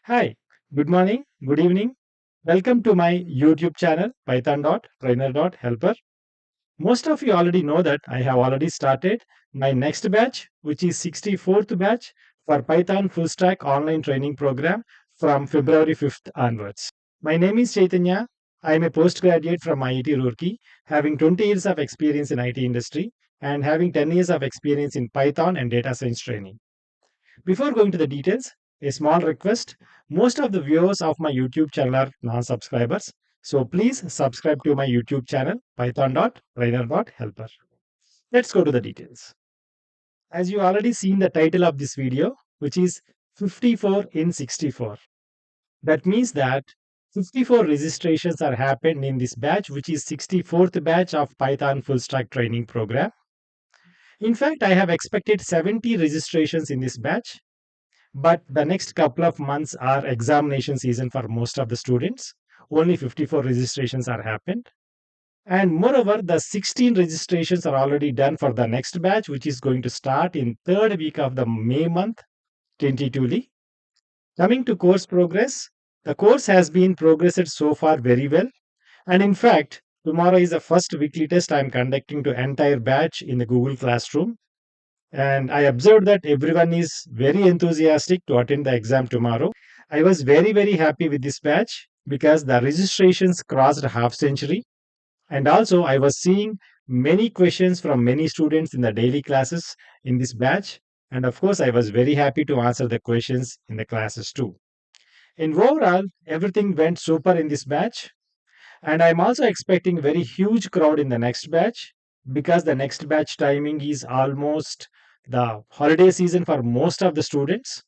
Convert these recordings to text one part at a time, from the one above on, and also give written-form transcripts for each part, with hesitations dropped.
Hi, good morning, good evening. Welcome to my YouTube channel, python.trainer.helper. Most of you already know that I have already started my next batch, which is 64th batch for Python Fullstack online training program from February 5th onwards. My name is Chaitanya. I am a postgraduate from IIT Roorkee, having 20 years of experience in IT industry and having 10 years of experience in Python and data science training. Before going to the details, a small request. Most of the viewers of my YouTube channel are non subscribers. So please subscribe to my YouTube channel, python.trainer.helper. Let's go to the details. As you already seen the title of this video, which is 54 in 64. That means that 54 registrations are happened in this batch, which is 64th batch of Python full stack training program. In fact, I have expected 70 registrations in this batch, but the next couple of months are examination season for most of the students. Only 54 registrations are happened. And moreover, the 16 registrations are already done for the next batch, which is going to start in third week of the May month, 2022. Coming to course progress, the course has been progressed so far very well. And in fact, tomorrow is the first weekly test I am conducting to entire batch in the Google Classroom. And I observed that everyone is very enthusiastic to attend the exam tomorrow. I was very, very happy with this batch because the registrations crossed half century. And also, I was seeing many questions from many students in the daily classes in this batch. And of course, I was very happy to answer the questions in the classes too. In overall, everything went super in this batch. And I'm also expecting a very huge crowd in the next batch because the next batch timing is almost the holiday season for most of the students.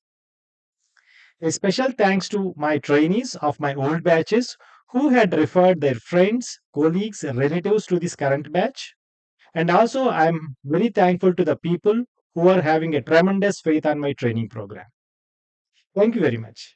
A special thanks to my trainees of my old batches who had referred their friends, colleagues, and relatives to this current batch. And also, I'm very thankful to the people who are having a tremendous faith on my training program. Thank you very much.